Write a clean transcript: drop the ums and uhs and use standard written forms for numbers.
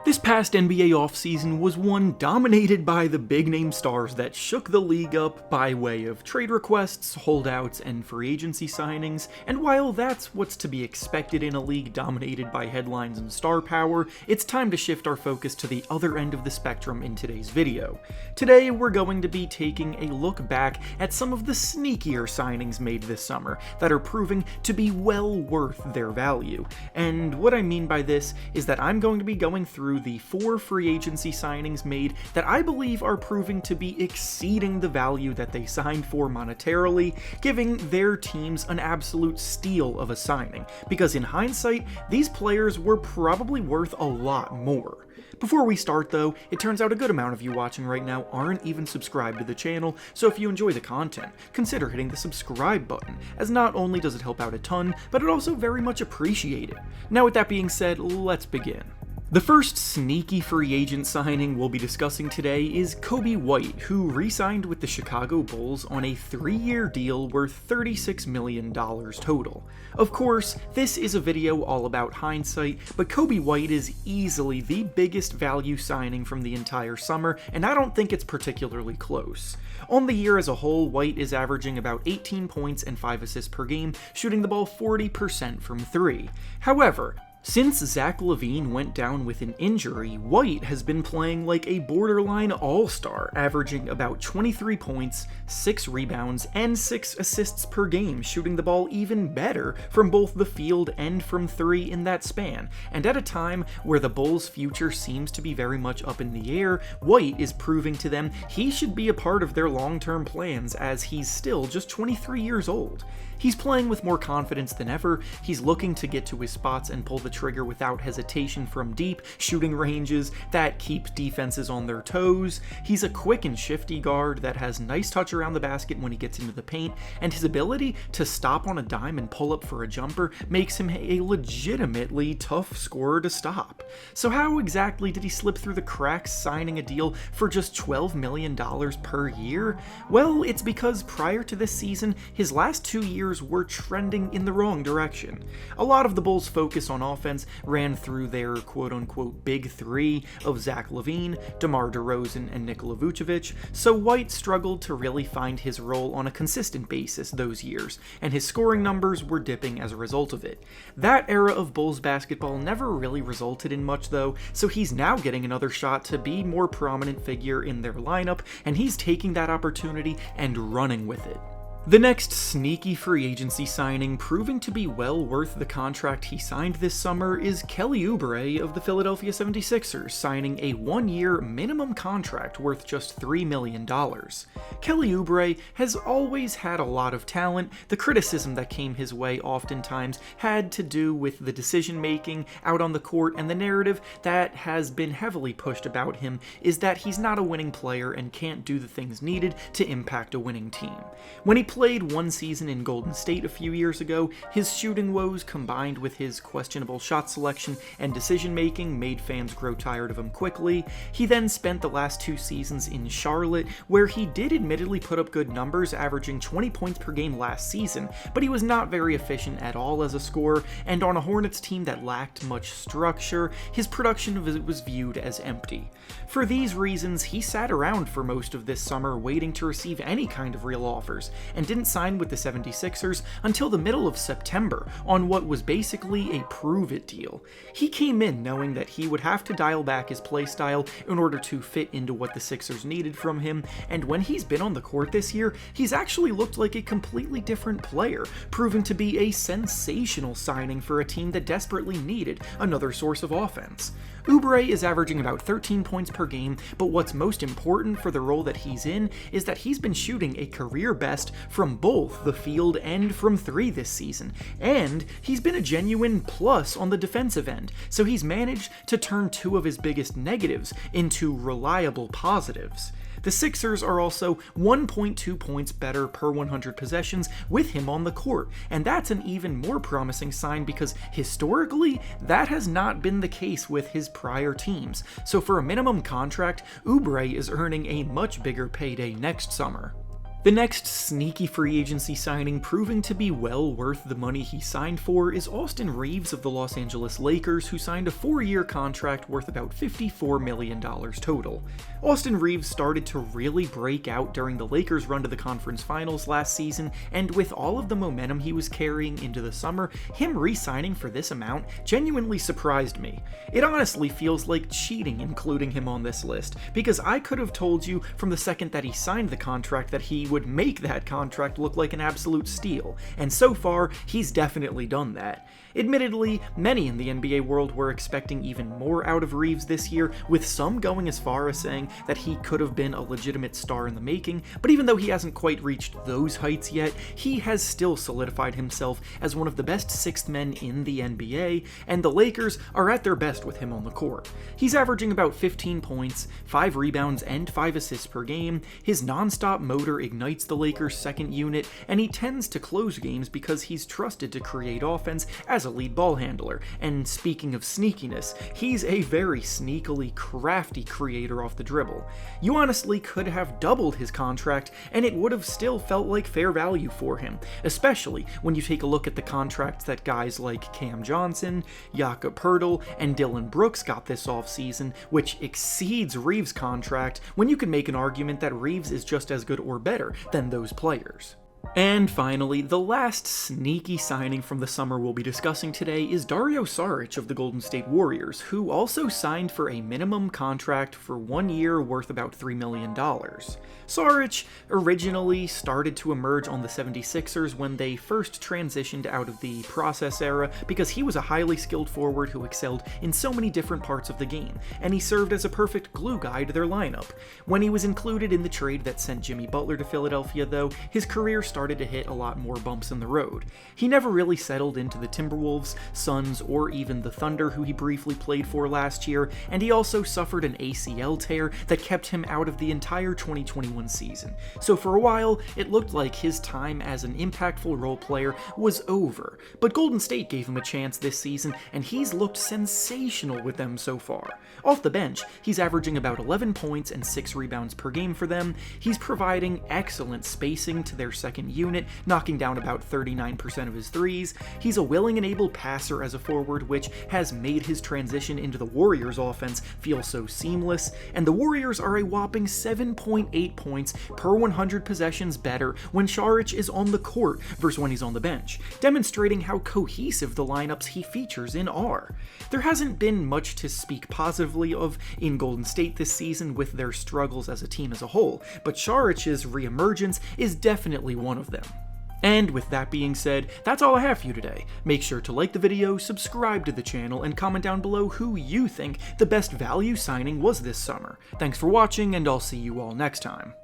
This past NBA offseason was one dominated by the big-name stars that shook the league up by way of trade requests, holdouts, and free agency signings, and while that's what's to be expected in a league dominated by headlines and star power, it's time to shift our focus to the other end of the spectrum in today's video. Today, we're going to be taking a look back at some of the sneakier signings made this summer that are proving to be well worth their value. And what I mean by this is that I'm going to be going through the 4 free agency signings made that I believe are proving to be exceeding the value that they signed for monetarily, giving their teams an absolute steal of a signing, because in hindsight, these players were probably worth a lot more. Before we start though, it turns out a good amount of you watching right now aren't even subscribed to the channel, so if you enjoy the content, consider hitting the subscribe button, as not only does it help out a ton, but it also very much appreciate it. Now with that being said, let's begin. The first sneaky free agent signing we'll be discussing today is Coby White, who re-signed with the Chicago Bulls on a 3-year deal worth $36 million total. Of course, this is a video all about hindsight, but Coby White is easily the biggest value signing from the entire summer, and I don't think it's particularly close. On the year as a whole, White is averaging about 18 points and 5 assists per game, shooting the ball 40% from 3. However, since Zach LaVine went down with an injury, White has been playing like a borderline all-star, averaging about 23 points, 6 rebounds, and 6 assists per game, shooting the ball even better from both the field and from 3 in that span. And at a time where the Bulls' future seems to be very much up in the air, White is proving to them he should be a part of their long-term plans, as he's still just 23 years old. He's playing with more confidence than ever, he's looking to get to his spots and pull the trigger without hesitation from deep, shooting ranges that keep defenses on their toes. He's a quick and shifty guard that has nice touch around the basket when he gets into the paint, and his ability to stop on a dime and pull up for a jumper makes him a legitimately tough scorer to stop. So how exactly did he slip through the cracks signing a deal for just $12 million per year? Well, it's because prior to this season, his last 2 years were trending in the wrong direction. A lot of the Bulls' focus on offense ran through their quote-unquote big 3 of Zach LaVine, DeMar DeRozan, and Nikola Vucevic, so White struggled to really find his role on a consistent basis those years, and his scoring numbers were dipping as a result of it. That era of Bulls basketball never really resulted in much though, so he's now getting another shot to be more prominent figure in their lineup, and he's taking that opportunity and running with it. The next sneaky free agency signing proving to be well worth the contract he signed this summer is Kelly Oubre of the Philadelphia 76ers, signing a 1-year minimum contract worth just $3 million. Kelly Oubre has always had a lot of talent. The criticism that came his way oftentimes had to do with the decision making out on the court, and the narrative that has been heavily pushed about him is that he's not a winning player and can't do the things needed to impact a winning team. When he played 1 season in Golden State a few years ago, his shooting woes combined with his questionable shot selection and decision making made fans grow tired of him quickly. He then spent the last 2 seasons in Charlotte, where he did admittedly put up good numbers, averaging 20 points per game last season, but he was not very efficient at all as a scorer, and on a Hornets team that lacked much structure, his production was viewed as empty. For these reasons, he sat around for most of this summer waiting to receive any kind of real offers, and didn't sign with the 76ers until the middle of September on what was basically a prove-it deal. He came in knowing that he would have to dial back his playstyle in order to fit into what the Sixers needed from him, and when he's been on the court this year, he's actually looked like a completely different player, proving to be a sensational signing for a team that desperately needed another source of offense. Oubre is averaging about 13 points per game, but what's most important for the role that he's in is that he's been shooting a career best from both the field and from 3 this season, and he's been a genuine plus on the defensive end, so he's managed to turn 2 of his biggest negatives into reliable positives. The Sixers are also 1.2 points better per 100 possessions with him on the court, and that's an even more promising sign because historically, that has not been the case with his prior teams. So for a minimum contract, Oubre is earning a much bigger payday next summer. The next sneaky free agency signing proving to be well worth the money he signed for is Austin Reaves of the Los Angeles Lakers, who signed a 4-year contract worth about $54 million total. Austin Reaves started to really break out during the Lakers' run to the conference finals last season, and with all of the momentum he was carrying into the summer, him re-signing for this amount genuinely surprised me. It honestly feels like cheating including him on this list, because I could have told you from the second that he signed the contract that he would make that contract look like an absolute steal, and so far, he's definitely done that. Admittedly, many in the NBA world were expecting even more out of Reaves this year, with some going as far as saying that he could have been a legitimate star in the making, but even though he hasn't quite reached those heights yet, he has still solidified himself as one of the best sixth men in the NBA, and the Lakers are at their best with him on the court. He's averaging about 15 points, 5 rebounds, and 5 assists per game, his non-stop motor ignites the Lakers' second unit, and he tends to close games because he's trusted to create offense as a lead ball handler. And speaking of sneakiness, he's a very sneakily crafty creator off the dribble. You honestly could have doubled his contract and it would have still felt like fair value for him, especially when you take a look at the contracts that guys like Cam Johnson, Jakob Poeltl, and Dylan Brooks got this offseason, which exceeds Reeves' contract, when you can make an argument that Reeves is just as good or better than those players. And finally, the last sneaky signing from the summer we'll be discussing today is Dario Saric of the Golden State Warriors, who also signed for a minimum contract for 1 year worth about $3 million. Saric originally started to emerge on the 76ers when they first transitioned out of the process era because he was a highly skilled forward who excelled in so many different parts of the game, and he served as a perfect glue guy to their lineup. When he was included in the trade that sent Jimmy Butler to Philadelphia, though, his career started to hit a lot more bumps in the road. He never really settled into the Timberwolves, Suns, or even the Thunder, who he briefly played for last year, and he also suffered an ACL tear that kept him out of the entire 2021 season. So for a while, it looked like his time as an impactful role player was over, but Golden State gave him a chance this season, and he's looked sensational with them so far. Off the bench, he's averaging about 11 points and 6 rebounds per game for them. He's providing excellent spacing to their second unit, knocking down about 39% of his threes. He's a willing and able passer as a forward, which has made his transition into the Warriors' offense feel so seamless, and the Warriors are a whopping 7.8 points per 100 possessions better when Saric is on the court versus when he's on the bench, demonstrating how cohesive the lineups he features in are. There hasn't been much to speak positively of in Golden State this season with their struggles as a team as a whole, but Saric's reemergence is definitely one of them. And with that being said, that's all I have for you today. Make sure to like the video, subscribe to the channel, and comment down below who you think the best value signing was this summer. Thanks for watching, and I'll see you all next time.